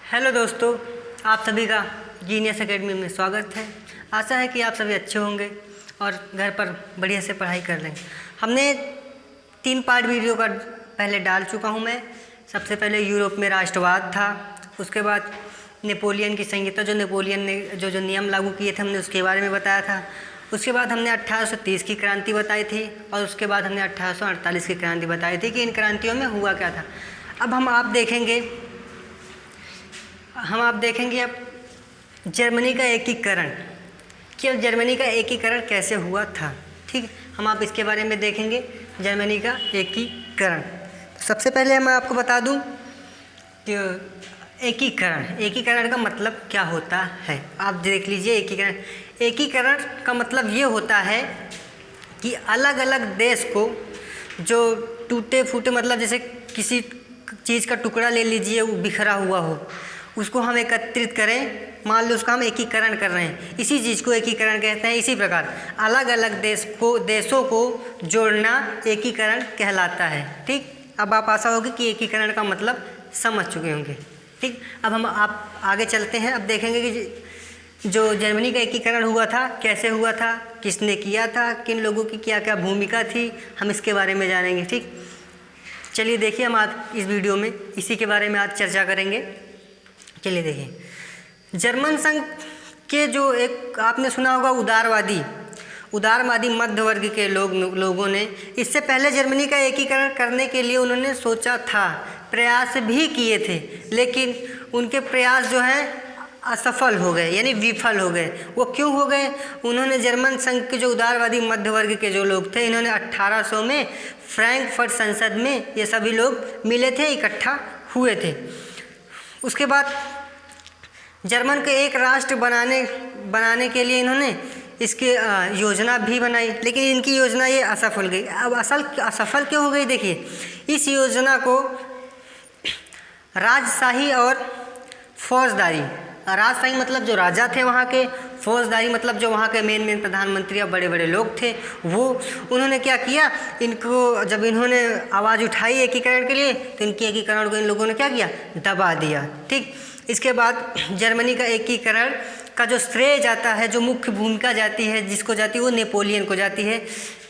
Hello दोस्तों, आप सभी का जीनियस एकेडमी में स्वागत है। आशा है कि आप सभी अच्छे होंगे और घर पर बढ़िया से पढ़ाई कर लेंगे। हमने 3 पार्ट वीडियो का पहले डाल चुका हूं मैं। सबसे पहले यूरोप में राष्ट्रवाद था, उसके बाद नेपोलियन की संहिता, जो नेपोलियन ने जो नियम लागू किए थे हमने उसके बारे में बताया था। उसके बाद हमने 1830 की क्रांति बताई थी और उसके बाद हमने 1848 की क्रांति बताई थी कि इन क्रांतियों में हुआ क्या था। अब आप देखेंगे अब जर्मनी का एकीकरण, कि अब जर्मनी का एकीकरण कैसे हुआ था। ठीक, हम आप इसके बारे में देखेंगे जर्मनी का एकीकरण। सबसे पहले मैं आपको बता दूं कि एकीकरण का मतलब क्या होता है। आप देख लीजिए, एकीकरण का मतलब ये होता है कि अलग अलग देश को जो टूटे फूटे, मतलब जैसे किसी चीज़ का टुकड़ा ले लीजिए, वो बिखरा हुआ हो, उसको हम एकत्रित करें, मान लो उसका हम एकीकरण कर रहे हैं, इसी चीज़ को एकीकरण कहते हैं। इसी प्रकार अलग अलग देशों को जोड़ना एकीकरण कहलाता है। ठीक, अब आप आशा होगी कि एकीकरण का मतलब समझ चुके होंगे। ठीक, अब आप आगे चलते हैं। अब देखेंगे कि जो जर्मनी का एकीकरण हुआ था कैसे हुआ था, किसने किया था, किन लोगों की क्या क्या भूमिका थी, हम इसके बारे में जानेंगे। ठीक, चलिए देखिए, हम आज इस वीडियो में इसी के बारे में आज चर्चा करेंगे। चलिए देखिए, जर्मन संघ के जो एक आपने सुना होगा उदारवादी मध्य वर्ग के लोगों ने इससे पहले जर्मनी का एकीकरण करने के लिए उन्होंने सोचा था, प्रयास भी किए थे, लेकिन उनके प्रयास जो हैं असफल हो गए, यानी विफल हो गए। वो क्यों हो गए? उन्होंने जर्मन संघ के जो उदारवादी मध्य वर्ग के जो लोग थे, इन्होंने 1800 में फ्रैंकफर्ट संसद में ये सभी लोग मिले थे, इकट्ठा हुए थे। उसके बाद जर्मन को एक राष्ट्र बनाने के लिए इन्होंने इसकी योजना भी बनाई, लेकिन इनकी योजना ये असफल गई। अब असफल क्यों हो गई? देखिए, इस योजना को राजशाही और फौजदारी, राजशाही मतलब जो राजा थे वहाँ के, फौजदारी मतलब जो वहाँ के मेन प्रधानमंत्री या बड़े बड़े लोग थे, वो उन्होंने क्या किया, इनको जब इन्होंने आवाज़ उठाई एकीकरण के लिए, तो इनके एकीकरण को इन लोगों ने क्या किया, दबा दिया। ठीक, इसके बाद जर्मनी का एकीकरण का जो श्रेय जाता है, जो मुख्य भूमिका जाती है, जिसको जाती है वो नेपोलियन को जाती है,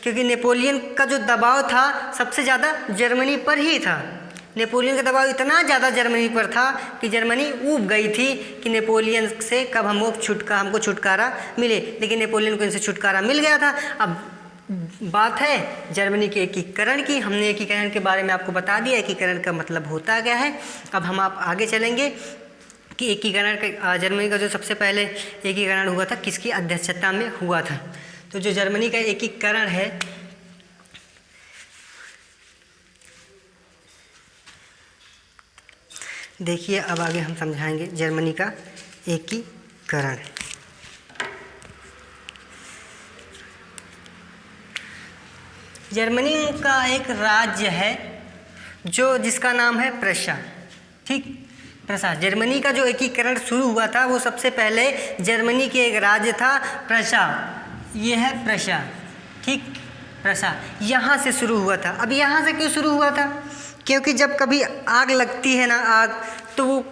क्योंकि नेपोलियन का जो दबाव था सबसे ज़्यादा जर्मनी पर ही था। नेपोलियन का दबाव इतना ज़्यादा जर्मनी पर था कि जर्मनी ऊब गई थी कि नेपोलियन से कब हमको छुटकारा मिले, लेकिन नेपोलियन को इनसे छुटकारा मिल गया था। अब बात है जर्मनी के एकीकरण की। हमने एकीकरण के बारे में आपको बता दिया, एकीकरण का मतलब होता क्या है। अब आप आगे चलेंगे कि जर्मनी का जो सबसे पहले एकीकरण हुआ था किसकी अध्यक्षता में हुआ था। तो जो जर्मनी का एकीकरण है, देखिए अब आगे हम समझाएंगे जर्मनी का एकीकरण। जर्मनी का एक राज्य है जिसका नाम है प्रशा। ठीक, प्रशा। जर्मनी का जो एकीकरण शुरू हुआ था वो सबसे पहले जर्मनी के एक राज्य था प्रशा, ये है प्रशा। ठीक, प्रशा यहाँ से शुरू हुआ था। अब यहाँ से क्यों शुरू हुआ था? क्योंकि जब कभी आग लगती है ना, आग तो वो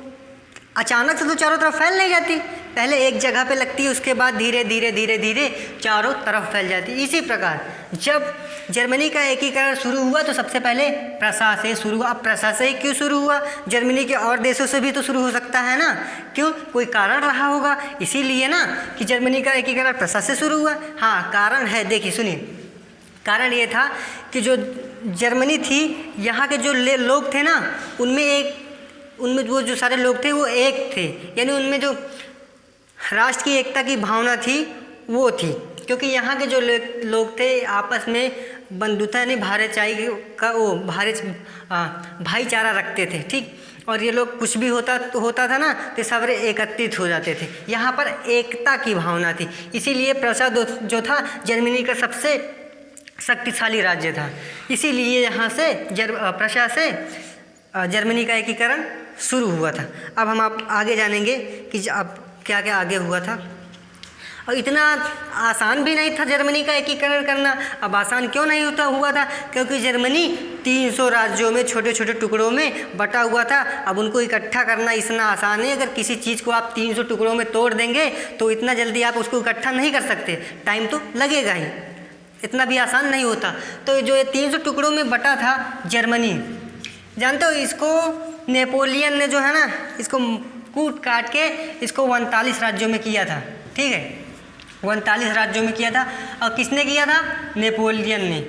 अचानक से तो चारों तरफ फैल नहीं जाती, पहले एक जगह पे लगती है, उसके बाद धीरे धीरे चारों तरफ फैल जाती है। इसी प्रकार जब जर्मनी का एकीकरण शुरू हुआ तो सबसे पहले प्रशा से शुरू हुआ। अब प्रशा से ही क्यों शुरू हुआ? जर्मनी के और देशों से भी तो शुरू हो सकता है ना, क्यों? कोई कारण रहा होगा, इसीलिए ना कि जर्मनी का एकीकरण प्रशा से शुरू हुआ। हाँ, कारण है, देखिए सुनिए। कारण ये था कि जो जर्मनी थी, यहाँ के जो लोग थे ना, उनमें वो जो सारे लोग थे वो एक थे, यानी उनमें जो राष्ट्र की एकता की भावना थी वो थी। क्योंकि यहाँ के जो लोग थे आपस में बंधुता यानी भाईचारा रखते थे। ठीक, और ये लोग कुछ भी होता था ना तो सब एकत्रित हो जाते थे। यहाँ पर एकता की भावना थी, इसीलिए प्रशा जो था जर्मनी का सबसे शक्तिशाली राज्य था। इसीलिए यहाँ से प्रशा से जर्मनी का एकीकरण शुरू हुआ था। अब आप आगे जानेंगे कि अब क्या क्या आगे हुआ था। और इतना आसान भी नहीं था जर्मनी का एकीकरण करना। अब आसान क्यों नहीं हुआ था? क्योंकि जर्मनी 300 राज्यों में छोटे छोटे टुकड़ों में बटा हुआ था। अब उनको इकट्ठा करना इतना आसान है। अगर किसी चीज़ को आप 300 टुकड़ों में तोड़ देंगे तो इतना जल्दी आप उसको इकट्ठा नहीं कर सकते, टाइम तो लगेगा ही, इतना भी आसान नहीं होता। तो जो ये 300 टुकड़ों में बटा था जर्मनी, जानते हो इसको नेपोलियन ने जो है ना, इसको कूट काट के इसको 39 राज्यों में किया था। ठीक है, 39 राज्यों में किया था। और किसने किया था? नेपोलियन ने।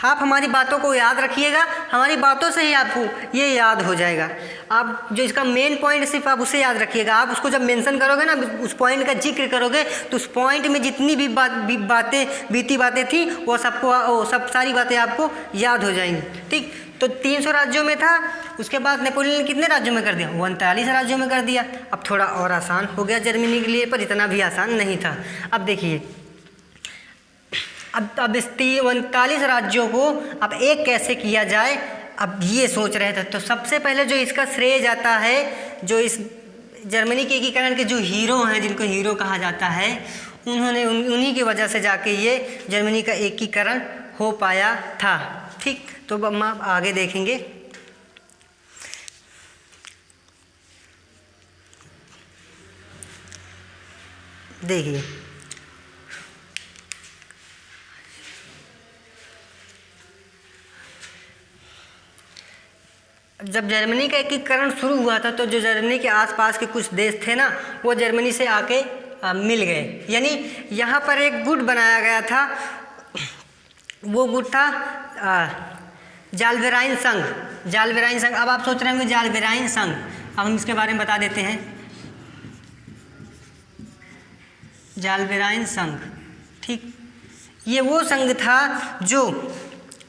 आप हमारी बातों को याद रखिएगा, हमारी बातों से ही आपको ये याद हो जाएगा। आप जो इसका मेन पॉइंट सिर्फ आप उसे याद रखिएगा। आप उसको जब मेंशन करोगे ना, उस पॉइंट का जिक्र करोगे, तो उस पॉइंट में जितनी भी बीती बातें थी वो सब सारी बातें आपको याद हो जाएंगी। ठीक, तो 300 राज्यों में था। उसके बाद नेपोलियन ने कितने राज्यों में कर दिया? 39 राज्यों में कर दिया। अब थोड़ा और आसान हो गया जर्मनी के लिए, पर इतना भी आसान नहीं था। अब देखिए, अब इस 39 राज्यों को अब एक कैसे किया जाए, अब ये सोच रहे थे। तो सबसे पहले जो इसका श्रेय जाता है, जो इस जर्मनी के एकीकरण के जो हीरो हैं, जिनको हीरो कहा जाता है, उन्होंने उन्हीं की वजह से जाके ये जर्मनी का एकीकरण हो पाया था। ठीक, तो अब हम आगे देखेंगे। देखिए, जब जर्मनी का एकीकरण शुरू हुआ था तो जो जर्मनी के आसपास के कुछ देश थे ना, वो जर्मनी से आके मिल गए। यानी यहाँ पर एक गुट बनाया गया था, वो गुट था जालबेराइन संघ। जालबेराइन संघ, अब आप सोच रहे होंगे जालबेराइन संघ, अब हम इसके बारे में बता देते हैं। जालबेराइन संघ, ठीक, ये वो संघ था जो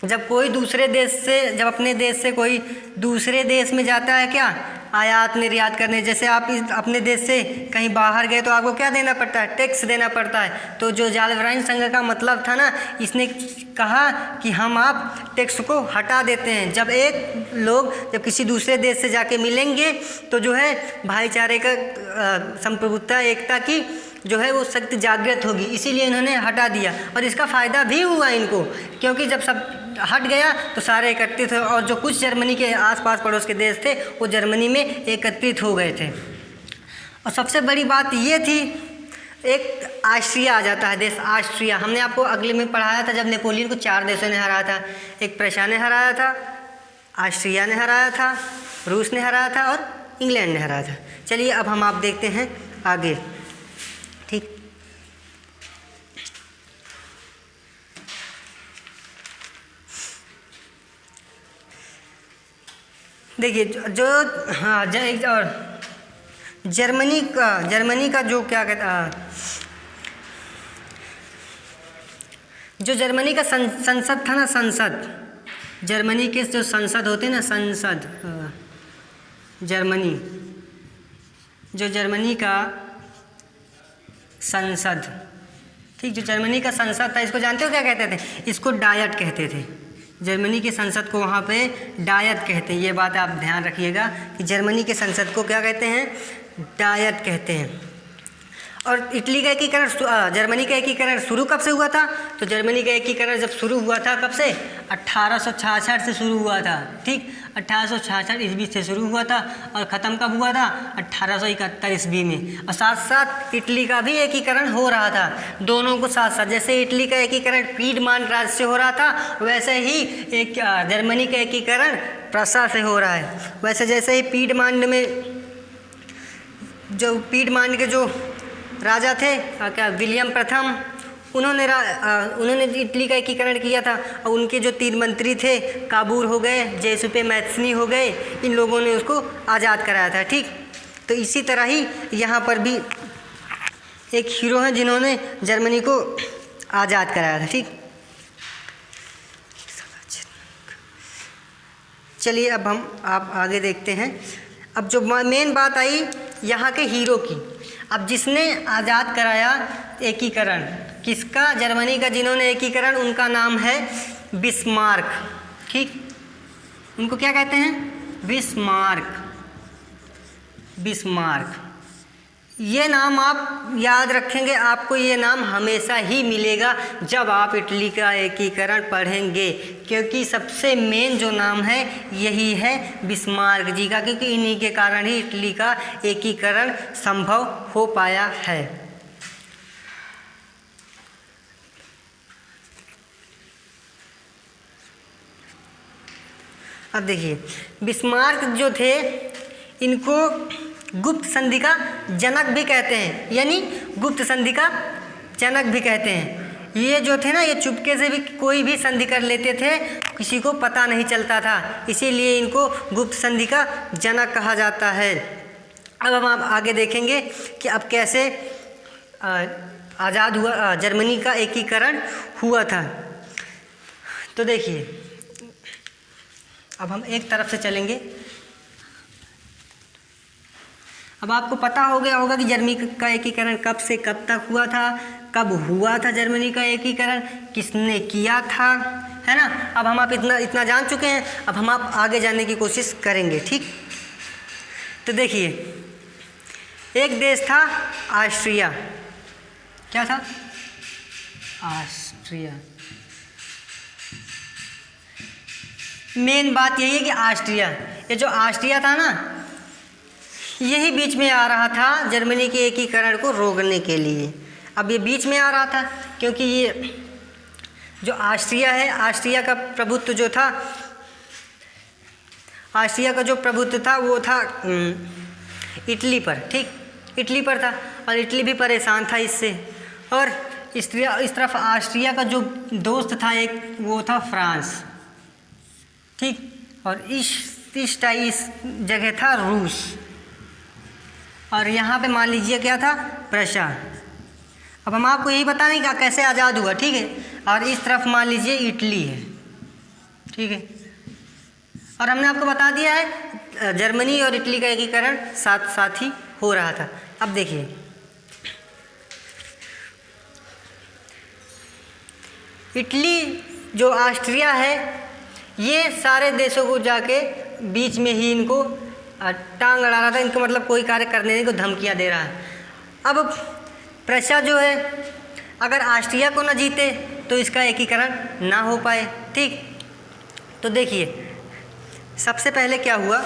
जब कोई दूसरे देश से, जब अपने देश से कोई दूसरे देश में जाता है, क्या आयात निर्यात करने, जैसे आप अपने देश से कहीं बाहर गए तो आपको क्या देना पड़ता है? टैक्स देना पड़ता है। तो जो जालबेराइन संघ का मतलब था ना, इसने कहा कि हम आप टैक्स को हटा देते हैं। जब एक लोग जब किसी दूसरे देश से जाके मिलेंगे तो जो है भाईचारे का, संप्रभुता, एकता की जो है वो शक्ति जागृत होगी, इसीलिए इन्होंने हटा दिया। और इसका फ़ायदा भी हुआ इनको, क्योंकि जब सब हट गया तो सारे एकत्रित हुए, और जो कुछ जर्मनी के आसपास पड़ोस के देश थे वो जर्मनी में एकत्रित हो गए थे। और सबसे बड़ी बात ये थी, एक ऑस्ट्रिया आ जाता है, देश ऑस्ट्रिया। हमने आपको अगले में पढ़ाया था, जब नेपोलियन को 4 देशों ने हराया था। एक प्रशा ने हराया था, ऑस्ट्रिया ने हराया था, रूस ने हराया था और इंग्लैंड ने हराया था। चलिए अब हम आप देखते हैं आगे। ठीक, देखिए जो हाँ और जर्मनी का जो क्या कहता, जो जर्मनी का संसद था ना, संसद, जर्मनी के जो संसद होते हैं ना, संसद, जर्मनी, जो जर्मनी का संसद, ठीक, जो जर्मनी का संसद था, इसको जानते हो क्या कहते थे? इसको डायट कहते थे। जर्मनी के संसद को वहाँ पे डायट कहते हैं। ये बात आप ध्यान रखिएगा कि जर्मनी के संसद को क्या कहते हैं? डायट कहते हैं। और इटली का एकीकरण, जर्मनी का एकीकरण शुरू कब से हुआ था? तो जर्मनी का एकीकरण जब शुरू हुआ था, कब से? 1866 से शुरू हुआ था। ठीक, 1866 ईस्वी से शुरू हुआ था और ख़त्म कब हुआ था? 1871 ईस्वी में। और साथ साथ इटली का भी एकीकरण हो रहा था, दोनों को साथ साथ। जैसे इटली का एकीकरण पीडमांट राज्य से हो रहा था, वैसे ही एक जर्मनी का एकीकरण प्रशा से हो रहा है। वैसे जैसे ही पीडमांट में जो पीडमांट के जो राजा थे, क्या विलियम प्रथम, उन्होंने इटली का एकीकरण किया था। और उनके जो 3 मंत्री थे, काबूर हो गए, जेसुपे मैथ्सनी हो गए, इन लोगों ने उसको आज़ाद कराया था। ठीक, तो इसी तरह ही यहाँ पर भी एक हीरो हैं जिन्होंने जर्मनी को आज़ाद कराया था। ठीक, चलिए अब आप आगे देखते हैं। अब जो मेन बात आई यहाँ के हीरो की, अब जिसने आज़ाद कराया एकीकरण, किसका? जर्मनी का, जिन्होंने एकीकरण, उनका नाम है बिस्मार्क। ठीक, उनको क्या कहते हैं? बिस्मार्क। बिस्मार्क, ये नाम आप याद रखेंगे, आपको ये नाम हमेशा ही मिलेगा जब आप इटली का एकीकरण पढ़ेंगे, क्योंकि सबसे मेन जो नाम है यही है बिस्मार्क जी का, क्योंकि इन्हीं के कारण ही इटली का एकीकरण संभव हो पाया है। अब देखिए, बिस्मार्क जो थे इनको गुप्त संधि का जनक भी कहते हैं, यानी गुप्त संधि का जनक भी कहते हैं। ये जो थे ना, ये चुपके से भी कोई भी संधि कर लेते थे, किसी को पता नहीं चलता था, इसीलिए इनको गुप्त संधि का जनक कहा जाता है। अब हम आप आगे देखेंगे कि अब कैसे आज़ाद हुआ, जर्मनी का एकीकरण हुआ था। तो देखिए, अब हम एक तरफ से चलेंगे। अब आपको पता हो गया होगा कि जर्मनी का एकीकरण कब से कब तक हुआ था, कब हुआ था जर्मनी का एकीकरण, किसने किया था, है ना। अब हम आप इतना जान चुके हैं, अब हम आप आगे जानने की कोशिश करेंगे, ठीक। तो देखिए, एक देश था ऑस्ट्रिया। क्या था? ऑस्ट्रिया। मेन बात यही है कि ऑस्ट्रिया, ये जो ऑस्ट्रिया था ना, यही बीच में आ रहा था जर्मनी के एकीकरण को रोकने के लिए। अब ये बीच में आ रहा था क्योंकि ये जो ऑस्ट्रिया है, ऑस्ट्रिया का प्रभुत्व जो था, ऑस्ट्रिया का जो प्रभुत्व था वो था इटली पर, ठीक, इटली पर था, और इटली भी परेशान था इससे। और इस तरफ ऑस्ट्रिया का जो दोस्त था एक, वो था फ्रांस, ठीक, और इस जगह था रूस, और यहाँ पे मान लीजिए क्या था, प्रशा। अब हम आपको यही बताने का कैसे आज़ाद हुआ, ठीक है। और इस तरफ मान लीजिए इटली है, ठीक है। और हमने आपको बता दिया है जर्मनी और इटली का एकीकरण साथ साथ ही हो रहा था। अब देखिए, इटली जो ऑस्ट्रिया है, ये सारे देशों को जाके बीच में ही इनको टांग अड़ा रहा था, इनको मतलब कोई कार्य करने को धमकियां दे रहा है। अब प्रशा जो है, अगर ऑस्ट्रिया को न जीते तो इसका एकीकरण ना हो पाए, ठीक। तो देखिए, सबसे पहले क्या हुआ,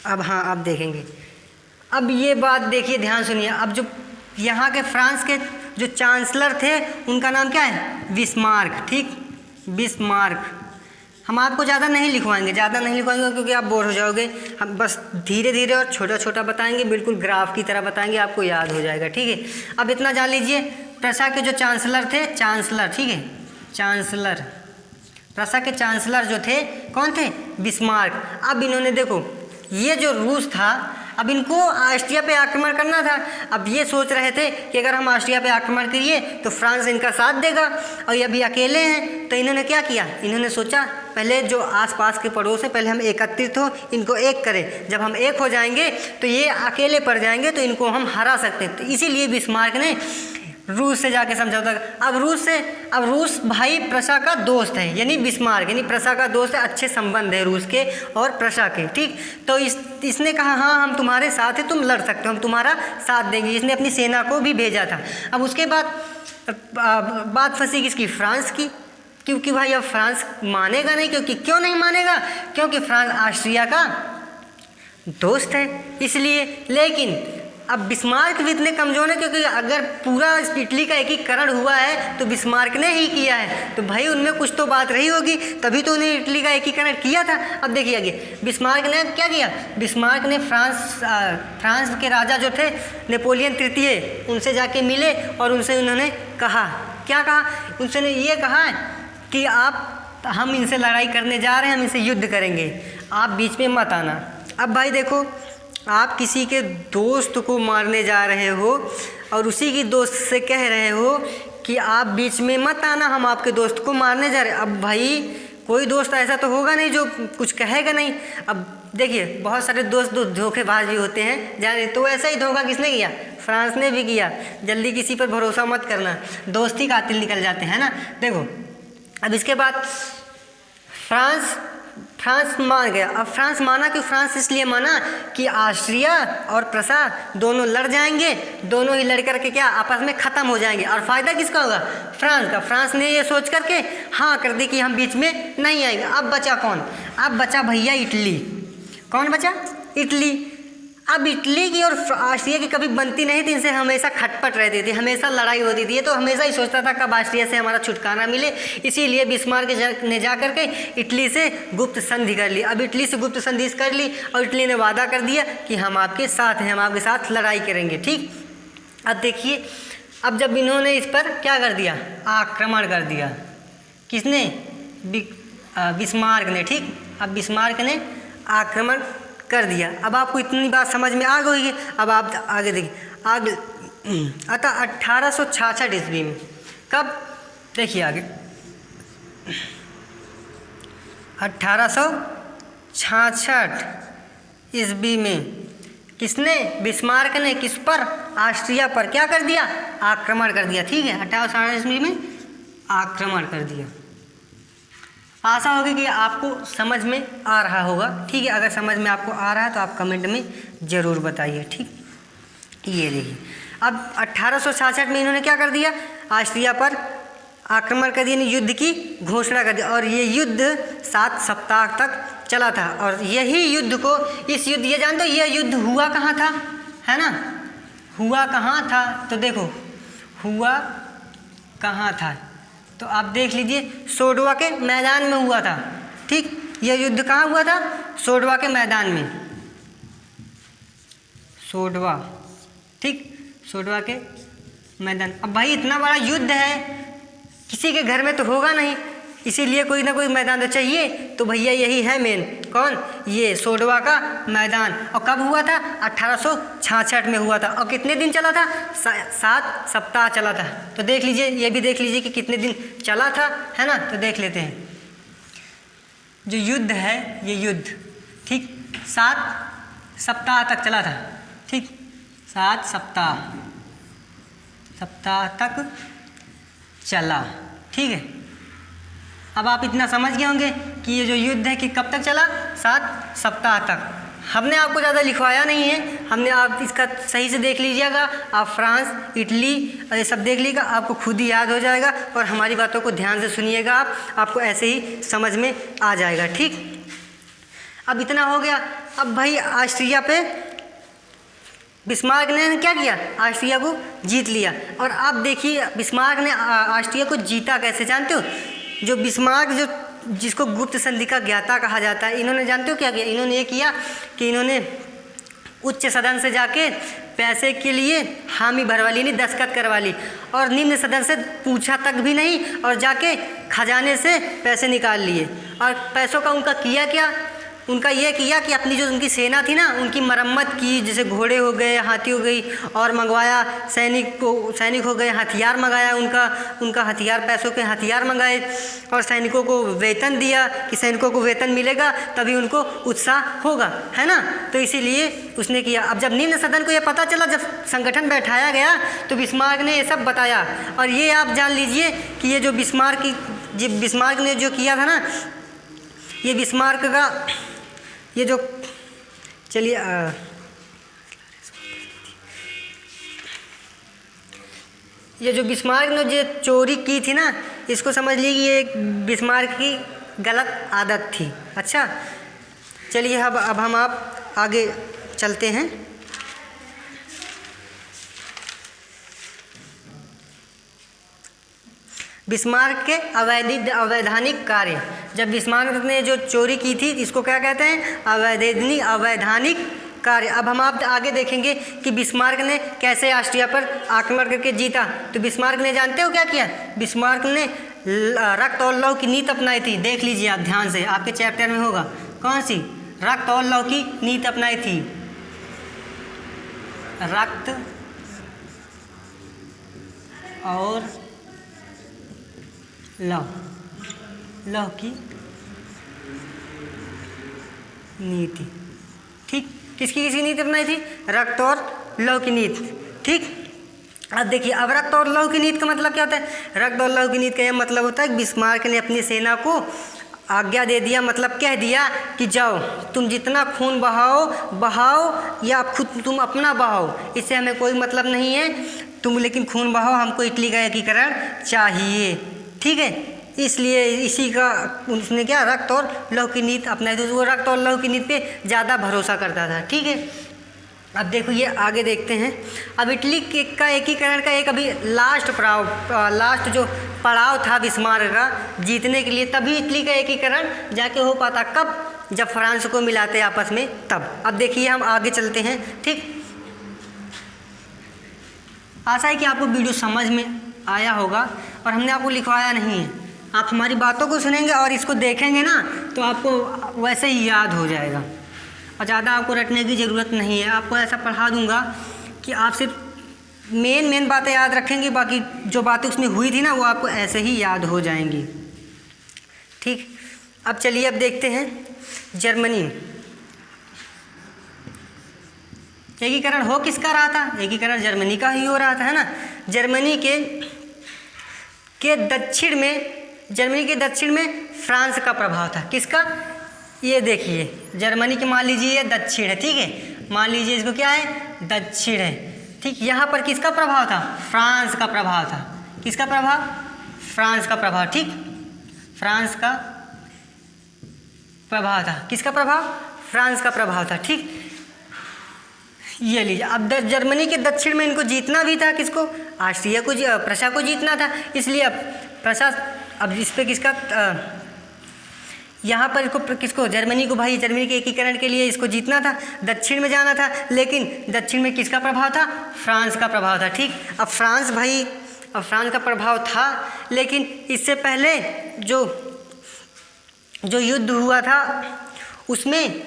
अब हाँ आप देखेंगे। अब ये बात देखिए, ध्यान सुनिए। अब जो यहाँ के फ्रांस के जो चांसलर थे, उनका नाम क्या है, बिस्मार्क, ठीक, बिस्मार्क। हम आपको ज़्यादा नहीं लिखवाएंगे क्योंकि आप बोर हो जाओगे। हम बस धीरे धीरे और छोटा छोटा बताएंगे, बिल्कुल ग्राफ की तरह बताएंगे, आपको याद हो जाएगा, ठीक है। अब इतना जान लीजिए, प्रशा के जो चांसलर थे, चांसलर, ठीक है, चांसलर, प्रशा के चांसलर जो थे, कौन थे, बिस्मार्क। अब इन्होंने देखो, ये जो रूस था, अब इनको ऑस्ट्रिया पे आक्रमण करना था। अब ये सोच रहे थे कि अगर हम ऑस्ट्रिया पे आक्रमण करिए तो फ्रांस इनका साथ देगा, और ये अभी अकेले हैं। तो इन्होंने क्या किया, इन्होंने सोचा पहले जो आसपास के पड़ोस हैं, पहले हम एकत्रित हो, इनको एक करें। जब हम एक हो जाएंगे तो ये अकेले पड़ जाएंगे, तो इनको हम हरा सकते हैं। तो इसीलिए बिस्मार्क ने रूस से जाके समझौता। अब रूस भाई प्रशा का दोस्त है, यानी बिस्मार्क यानी प्रशा का दोस्त है, अच्छे संबंध है रूस के और प्रशा के, ठीक। तो इसने कहा हाँ हम तुम्हारे साथ हैं, तुम लड़ सकते हो, हम तुम्हारा साथ देंगे। इसने अपनी सेना को भी भेजा था। अब उसके बाद बात फंसी किसकी, फ्रांस की, क्योंकि भाई अब फ्रांस मानेगा नहीं। क्यों नहीं मानेगा, क्योंकि फ्रांस ऑस्ट्रिया का दोस्त है, इसलिए। लेकिन अब बिस्मार्क भी इतने कमज़ोर है, क्योंकि अगर पूरा इटली का एकीकरण हुआ है तो बिस्मार्क ने ही किया है, तो भाई उनमें कुछ तो बात रही होगी, तभी तो उन्हें इटली का एकीकरण किया था। अब देखिए आगे, बिस्मार्क ने क्या किया, बिस्मार्क ने फ्रांस के राजा जो थे नेपोलियन तृतीय, उनसे जाके मिले और उनसे उन्होंने कहा, क्या कहा, उनसे ने ये कहा कि हम इनसे लड़ाई करने जा रहे हैं, हम इनसे युद्ध करेंगे, आप बीच में मत आना। अब भाई देखो, आप किसी के दोस्त को मारने जा रहे हो और उसी की दोस्त से कह रहे हो कि आप बीच में मत आना, हम आपके दोस्त को मारने जा रहे हैं। अब भाई कोई दोस्त ऐसा तो होगा नहीं जो कुछ कहेगा नहीं। अब देखिए, बहुत सारे दोस्त धोखेबाज भी होते हैं, जाने तो ऐसा ही धोखा किसने किया, फ्रांस ने भी किया। जल्दी किसी पर भरोसा मत करना, दोस्त ही कातिल निकल जाते हैं ना। देखो, अब इसके बाद फ्रांस फ्रांस मान गया। अब फ्रांस माना क्यों? फ्रांस इसलिए माना कि ऑस्ट्रिया और प्रसा दोनों लड़ जाएंगे, दोनों ही लड़ करके क्या आपस में ख़त्म हो जाएंगे, और फ़ायदा किसका होगा? फ्रांस का। फ्रांस ने ये सोच करके हाँ कर दी कि हम बीच में नहीं आएंगे। अब बचा कौन? अब बचा भैया इटली। कौन बचा? इटली। अब इटली की और ऑस्ट्रिया की कभी बनती नहीं थी, इनसे हमेशा खटपट रहती थी, हमेशा लड़ाई होती थी। ये तो हमेशा ही सोचता था कब ऑस्ट्रिया से हमारा छुटकारा मिले, इसीलिए बिस्मार्क ने जा करके इटली से गुप्त संधि कर ली। अब इटली से गुप्त संधि कर ली और इटली ने वादा कर दिया कि हम आपके साथ हैं, हम आपके साथ लड़ाई करेंगे। ठीक, अब देखिए, अब जब इन्होंने इस पर क्या कर दिया? आक्रमण कर दिया। किसने? बिस्मार्क ने। ठीक, अब बिस्मार्क ने आक्रमण कर दिया। अब आपको इतनी बात समझ में आ गई है। अब आप आगे देखिए, आगे अतः 1866 ईस्वी में, कब? देखिए आगे 1866 ईस्वी में किसने? बिस्मार्क ने किस पर? ऑस्ट्रिया पर क्या कर दिया? आक्रमण कर दिया। ठीक है, 1866 ईस्वी में आक्रमण कर दिया। आशा होगी कि आपको समझ में आ रहा होगा। ठीक है, अगर समझ में आपको आ रहा है तो आप कमेंट में ज़रूर बताइए। ठीक, ये देखिए, अब 1866 में इन्होंने क्या कर दिया? ऑस्ट्रिया पर आक्रमण कर दिया, युद्ध की घोषणा कर दी, और ये युद्ध 7 सप्ताह तक चला था। और यही युद्ध को, इस युद्ध, ये जानते हो ये युद्ध हुआ कहाँ था? है ना, हुआ कहाँ था? तो देखो हुआ कहाँ था, तो आप देख लीजिए, सोडवा के मैदान में हुआ था। ठीक, यह युद्ध कहाँ हुआ था? सोडवा के मैदान में। सोडवा, ठीक, सोडवा के मैदान। अब भाई इतना बड़ा युद्ध है, किसी के घर में तो होगा नहीं, इसीलिए कोई ना कोई मैदान तो चाहिए। तो भैया यही है मेन, कौन? ये सोडवा का मैदान। और कब हुआ था? 1866 में हुआ था। और कितने दिन चला था? 7 सप्ताह चला था। तो देख लीजिए, ये भी देख लीजिए कि कितने दिन चला था, है ना। तो देख लेते हैं, जो युद्ध है ये युद्ध, ठीक, 7 सप्ताह तक चला था। ठीक, 7 सप्ताह तक चला। ठीक है, अब आप इतना समझ गए होंगे कि ये जो युद्ध है कि कब तक चला? 7 सप्ताह तक। हमने आपको ज़्यादा लिखवाया नहीं है, हमने, आप इसका सही से देख लीजिएगा। आप फ्रांस, इटली और ये सब देख लीजिएगा, आपको खुद ही याद हो जाएगा। और हमारी बातों को ध्यान से सुनिएगा, आपको ऐसे ही समझ में आ जाएगा। ठीक, अब इतना हो गया। अब भाई ऑस्ट्रिया पे बिस्मार्क ने क्या किया? ऑस्ट्रिया को जीत लिया। और आप देखिए बिस्मार्क ने ऑस्ट्रिया को जीता कैसे, जानते हो? जो बिस्मार्क, जो जिसको गुप्त संधि का ज्ञाता कहा जाता है, इन्होंने जानते हो क्या किया? इन्होंने ये किया कि इन्होंने उच्च सदन से जाके पैसे के लिए हामी भरवा ली, नहीं दस्तखत करवा ली, और निम्न सदन से पूछा तक भी नहीं, और जाके खजाने से पैसे निकाल लिए। और पैसों का उनका किया क्या? उनका ये किया कि अपनी जो उनकी सेना थी ना, उनकी मरम्मत की, जैसे घोड़े हो गए, हाथी हो गई, और मंगवाया, सैनिक हो गए, हथियार मंगाया, उनका हथियार, पैसों के हथियार मंगाए, और सैनिकों को वेतन दिया कि सैनिकों को वेतन मिलेगा तभी उनको उत्साह होगा, है ना। तो इसीलिए उसने किया। अब जब निम्न सदन को ये पता चला, जब संगठन बैठाया गया, तो बिस्मार्क ने ये सब बताया। और ये आप जान लीजिए कि ये जो बिस्मार्क ने जो किया था ना, ये बिस्मार्क का ये जो, चलिए ये जो बिस्मार्क ने जो चोरी की थी ना, इसको समझ लीजिए कि ये बिस्मार्क की गलत आदत थी। अच्छा, चलिए अब हम आप आगे चलते हैं। बिस्मार्क के अवैधानिक कार्य। जब बिस्मार्क ने जो चोरी की थी, इसको क्या कहते हैं? अवैधानिक कार्य। अब हम आप आगे देखेंगे कि बिस्मार्क ने कैसे ऑस्ट्रिया पर आक्रमण करके जीता। तो बिस्मार्क ने, जानते हो क्या किया? बिस्मार्क ने रक्त और लौह की नीति अपनाई थी। देख लीजिए आप ध्यान से, आपके चैप्टर में होगा। कौन सी? रक्त और लौह की नीति अपनाई थी। रक्त और लौह की नीति। ठीक, किसकी नीति अपनाई थी? रक्त और लौह की नीति। ठीक, अब देखिए, अब रक्त और लौह की नीति का मतलब क्या होता है? रक्त और लौह की नीति का यह मतलब होता है कि बिस्मार्क ने अपनी सेना को आज्ञा दे दिया, मतलब कह दिया कि जाओ तुम जितना खून बहाओ या खुद तुम अपना बहाओ, इससे हमें कोई मतलब नहीं है, तुम लेकिन खून बहाओ, हमको इटली का एकीकरण चाहिए। ठीक है, इसलिए इसी का उसने क्या रक्त और लौह की नीति अपनाई, तो वो रक्त और लौह की नीति पे ज़्यादा भरोसा करता था। ठीक है, अब देखो ये आगे देखते हैं। अब इटली का एकीकरण का एक अभी लास्ट जो पड़ाव था बिस्मार्क का जीतने के लिए, तभी इटली का एकीकरण जाके हो पाता। कब? जब फ्रांस को मिलाते आपस में, तब। अब देखिए हम आगे चलते हैं। ठीक, आशा है कि आपको वीडियो समझ में आया होगा और हमने आपको लिखवाया नहीं है। आप हमारी बातों को सुनेंगे और इसको देखेंगे ना तो आपको वैसे ही याद हो जाएगा और ज़्यादा आपको रटने की ज़रूरत नहीं है। आपको ऐसा पढ़ा दूंगा कि आप सिर्फ मेन बातें याद रखेंगे, बाकी जो बातें उसमें हुई थी ना वो आपको ऐसे ही याद हो जाएंगी। ठीक, अब चलिए अब देखते हैं जर्मनी। एकीकरण हो किसका रहा था? एकीकरण जर्मनी का ही हो रहा था, है ना। जर्मनी के दक्षिण में फ्रांस का प्रभाव था। किसका? ये देखिए, जर्मनी के मान लीजिए ये दक्षिण है। ठीक है, मान लीजिए इसको क्या है? दक्षिण है। ठीक, यहाँ पर किसका प्रभाव था? फ्रांस का प्रभाव था। किसका प्रभाव? फ्रांस का प्रभाव। ठीक, फ्रांस का प्रभाव था। किसका प्रभाव? फ्रांस का प्रभाव था। ठीक, ये लीजिए। अब जर्मनी के दक्षिण में इनको जीतना भी था। किसको? ऑस्ट्रिया को, प्रशा को जीतना था। इसलिए अब इस पे किसका यहाँ पर किसको? जर्मनी को। भाई जर्मनी के एकीकरण के लिए इसको जीतना था, दक्षिण में जाना था, लेकिन दक्षिण में किसका प्रभाव था? फ्रांस का प्रभाव था। ठीक, अब फ्रांस का प्रभाव था, लेकिन इससे पहले जो युद्ध हुआ था उसमें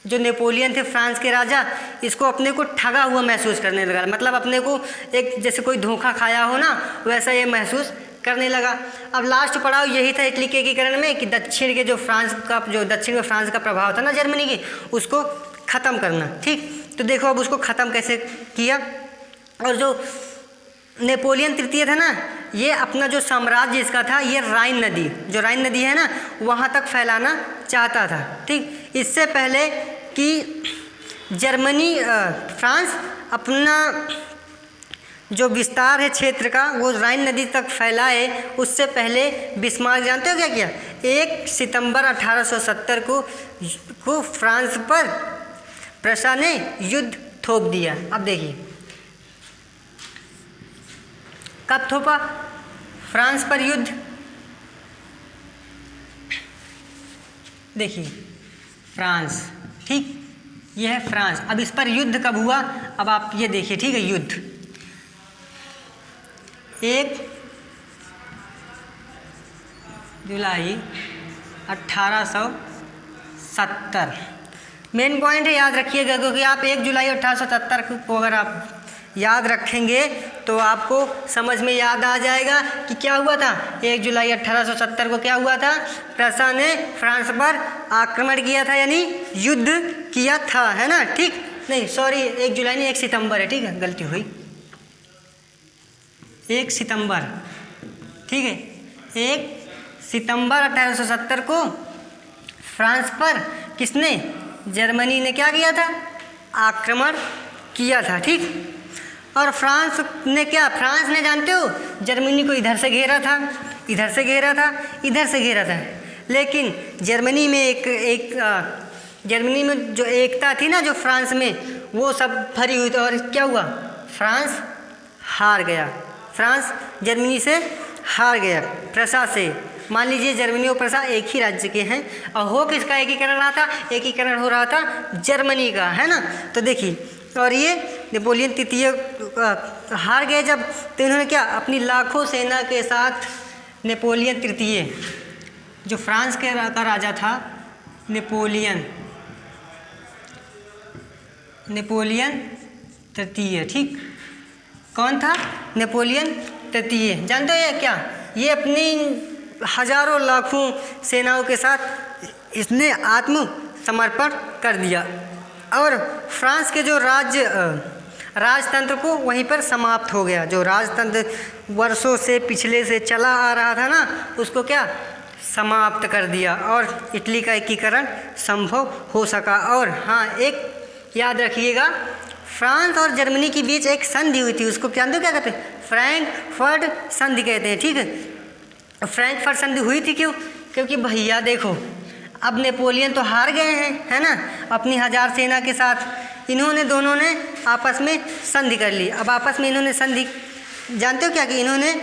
जो नेपोलियन थे फ्रांस के राजा, इसको अपने को ठगा हुआ महसूस करने लगा। मतलब अपने को एक जैसे कोई धोखा खाया हो ना, वैसा ये महसूस करने लगा। अब लास्ट पड़ाव यही था इटली के एकीकरण में कि दक्षिण में फ्रांस का प्रभाव था ना जर्मनी की, उसको ख़त्म करना। ठीक, तो देखो अब उसको ख़त्म कैसे किया। और जो नेपोलियन तृतीय था ना, ये अपना जो साम्राज्य इसका था, ये राइन नदी है ना, वहाँ तक फैलाना चाहता था। ठीक, इससे पहले कि फ्रांस अपना जो विस्तार है क्षेत्र का वो राइन नदी तक फैलाए, उससे पहले बिस्मार्क जानते हो क्या किया? 1 सितंबर 1870 को फ्रांस पर प्रशा ने युद्ध थोप दिया। अब देखिए कब थोपा फ्रांस पर युद्ध? देखिए फ्रांस, ठीक, यह है फ्रांस। अब इस पर युद्ध कब हुआ? अब आप ये देखिए, ठीक है, युद्ध 1 जुलाई 1870। मेन पॉइंट है, याद रखिएगा, क्योंकि आप 1 जुलाई 1870 को अगर आप याद रखेंगे तो आपको समझ में याद आ जाएगा कि क्या हुआ था। 1 जुलाई 1870 को क्या हुआ था? प्रशा ने फ्रांस पर आक्रमण किया था, यानी युद्ध किया था, है ना। ठीक, नहीं सॉरी, 1 जुलाई नहीं, 1 सितंबर है। ठीक है, गलती हुई, 1 सितंबर। ठीक है, 1 सितंबर 1870 को फ्रांस पर किसने? जर्मनी ने क्या किया था? आक्रमण किया था। ठीक, और फ्रांस ने जानते हो, जर्मनी को इधर से घेरा था, इधर से घेरा था, लेकिन जर्मनी में जो एकता थी ना, जो फ्रांस में, वो सब भरी हुई थी। और क्या हुआ? फ्रांस हार गया। फ्रांस जर्मनी से हार गया, प्रशा से। मान लीजिए जर्मनी और प्रशा एक ही राज्य के हैं, और हो किसका एकीकरण रहा था? एकीकरण हो रहा था जर्मनी का, है ना। तो देखिए, और ये नेपोलियन तृतीय हार गए जब, तो इन्होंने क्या? अपनी लाखों सेना के साथ नेपोलियन तृतीय, जो फ्रांस का राजा था, नेपोलियन तृतीय, ठीक, कौन था? नेपोलियन तृतीय। जानते हो ये क्या? ये अपनी हजारों लाखों सेनाओं के साथ इसने आत्मसमर्पण कर दिया और फ्रांस के जो राजतंत्र को वहीं पर समाप्त हो गया। जो राजतंत्र वर्षों से पिछले से चला आ रहा था ना, उसको क्या? समाप्त कर दिया और इटली का एकीकरण संभव हो सका। और हाँ, एक याद रखिएगा, फ्रांस और जर्मनी के बीच एक संधि हुई थी, उसको जानते हो क्या कहते हैं? फ्रैंकफर्ट संधि कहते हैं, ठीक है। फ्रैंकफर्ट संधि हुई थी क्यों? क्योंकि भैया देखो, अब नेपोलियन तो हार गए हैं, है ना, अपनी 1000 सेना के साथ। इन्होंने दोनों ने आपस में संधि कर ली। अब आपस में इन्होंने संधि, जानते हो क्या कि इन्होंने,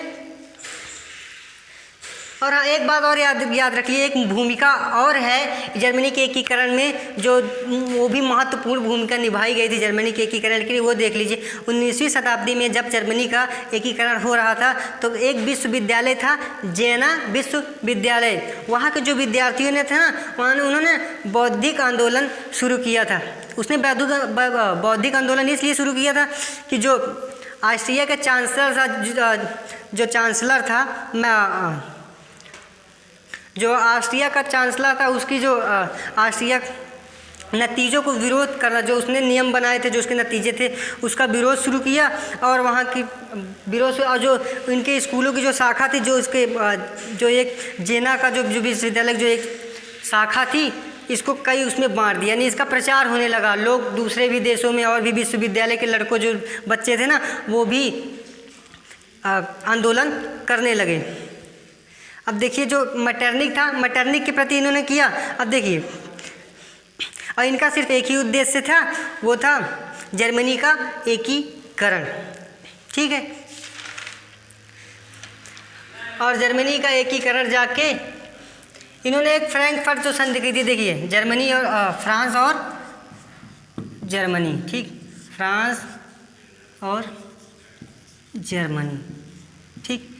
और हाँ एक बात और याद रखिए, एक भूमिका और है जर्मनी के एकीकरण में, जो वो भी महत्वपूर्ण भूमिका निभाई गई थी जर्मनी के एकीकरण के लिए, वो देख लीजिए। 19वीं शताब्दी में जब जर्मनी का एकीकरण हो रहा था तो एक विश्वविद्यालय था, जेना विश्वविद्यालय। वहाँ के जो विद्यार्थियों ने था ना, उन्होंने बौद्धिक आंदोलन शुरू किया था। उसने बौद्धिक आंदोलन इसलिए शुरू किया था कि जो ऑस्ट्रिया के चांसलर था, जो ऑस्ट्रिया का चांसलर था, उसकी जो ऑस्ट्रिया नतीजों को विरोध करना, जो उसने नियम बनाए थे, जो उसके नतीजे थे, उसका विरोध शुरू किया। और वहाँ की विरोध, और जो इनके स्कूलों की जो शाखा थी, जो उसके जो एक जेना का जो विश्वविद्यालय जो एक शाखा थी, इसको कई उसमें बांट दिया, यानी इसका प्रचार होने लगा। लोग दूसरे भी देशों में और भी विश्वविद्यालय के लड़कों, जो बच्चे थे ना, वो भी आंदोलन करने लगे। अब देखिए, जो मैटरनिक था, मैटरनिक के प्रति इन्होंने किया। अब देखिए, और इनका सिर्फ एक ही उद्देश्य था, वो था जर्मनी का एकीकरण, ठीक है। और जर्मनी का एकीकरण जाके इन्होंने एक फ्रैंकफर्ट जो संधि की थी, देखिए, जर्मनी और फ्रांस और जर्मनी, ठीक, फ्रांस और जर्मनी, ठीक,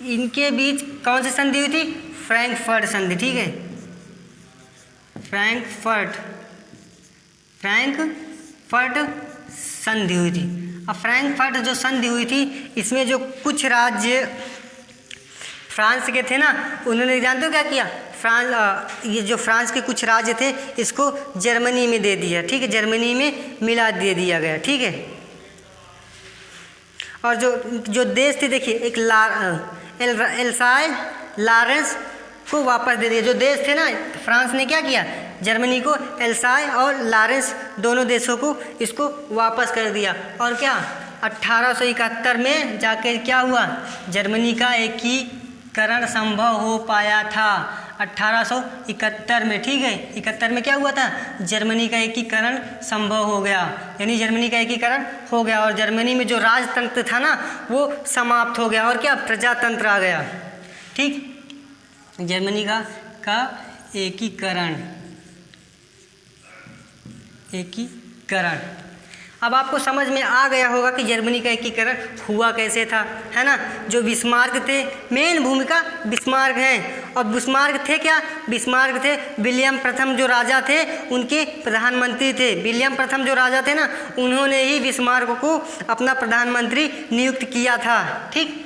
इनके बीच कौन सी संधि हुई थी? फ्रैंकफर्ट संधि, ठीक है, फ्रैंकफर्ट संधि हुई थी। अब फ्रैंकफर्ट जो संधि हुई थी, इसमें जो कुछ राज्य फ्रांस के थे ना, उन्होंने, जानते हो क्या किया? ये जो फ्रांस के कुछ राज्य थे, इसको जर्मनी में दे दिया, ठीक है, जर्मनी में मिला दे दिया गया, ठीक है। और जो देश थे, देखिए, एक एल्साय लॉरेंस को वापस दे दिया। जो देश थे ना, फ्रांस ने क्या किया? जर्मनी को एल्साय और लॉरेंस दोनों देशों को इसको वापस कर दिया। और क्या 1871 में जाकर क्या हुआ? जर्मनी का एकीकरण संभव हो पाया था 1871 में, ठीक है। 71 में क्या हुआ था? जर्मनी का एकीकरण संभव हो गया, यानी जर्मनी का एकीकरण हो गया। और जर्मनी में जो राजतंत्र था ना, वो समाप्त हो गया, और क्या प्रजातंत्र आ गया, ठीक। जर्मनी का एकीकरण। अब आपको समझ में आ गया होगा कि जर्मनी का एकीकरण हुआ कैसे था, है ना। जो बिस्मार्क थे, मेन भूमिका बिस्मार्क हैं। और बिस्मार्क थे क्या? बिस्मार्क थे विलियम प्रथम जो राजा थे, उनके प्रधानमंत्री थे। विलियम प्रथम जो राजा थे ना, उन्होंने ही बिस्मार्क को अपना प्रधानमंत्री नियुक्त किया था, ठीक।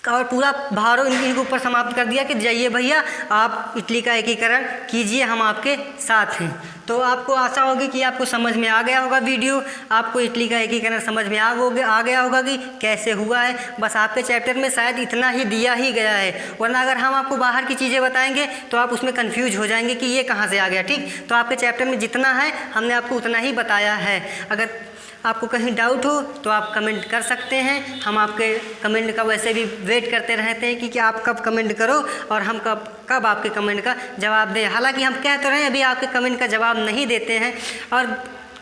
और पूरा भार इनके ऊपर समाप्त कर दिया कि जाइए भैया, आप इटली का एकीकरण कीजिए, हम आपके साथ हैं। तो आपको आशा होगी कि आपको समझ में आ गया होगा वीडियो, आपको इटली का एकीकरण समझ में आ गया होगा कि कैसे हुआ है। बस आपके चैप्टर में शायद इतना ही दिया ही गया है, वरना अगर हम आपको बाहर की चीज़ें बताएंगे तो आप उसमें कन्फ्यूज हो जाएंगे कि ये कहाँ से आ गया, ठीक। तो आपके चैप्टर में जितना है हमने आपको उतना ही बताया है। अगर आपको कहीं डाउट हो तो आप कमेंट कर सकते हैं। हम आपके कमेंट का वैसे भी वेट करते रहते हैं कि आप कब कमेंट करो और हम कब आपके कमेंट का जवाब दें। हालांकि हम कह तो रहे हैं अभी आपके कमेंट का जवाब नहीं देते हैं, और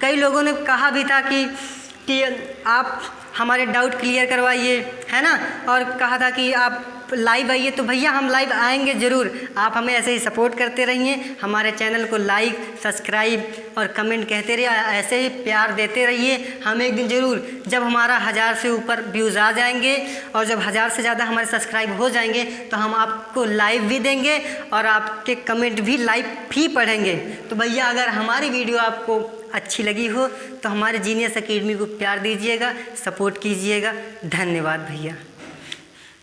कई लोगों ने कहा भी था कि आप हमारे डाउट क्लियर करवाइए, है ना, और कहा था कि आप लाइव आइए। तो भैया हम लाइव आएंगे ज़रूर, आप हमें ऐसे ही सपोर्ट करते रहिए, हमारे चैनल को लाइक, सब्सक्राइब और कमेंट कहते रहिए, ऐसे ही प्यार देते रहिए। हम एक दिन ज़रूर, जब हमारा 1000 से ऊपर व्यूज़ आ जाएंगे और जब 1000 से ज़्यादा हमारे सब्सक्राइब हो जाएंगे तो हम आपको लाइव भी देंगे और आपके कमेंट भी लाइव भी पढ़ेंगे। तो भैया अगर हमारी वीडियो आपको अच्छी लगी हो तो हमारे जीनियस एकेडमी को प्यार दीजिएगा, सपोर्ट कीजिएगा। धन्यवाद भैया।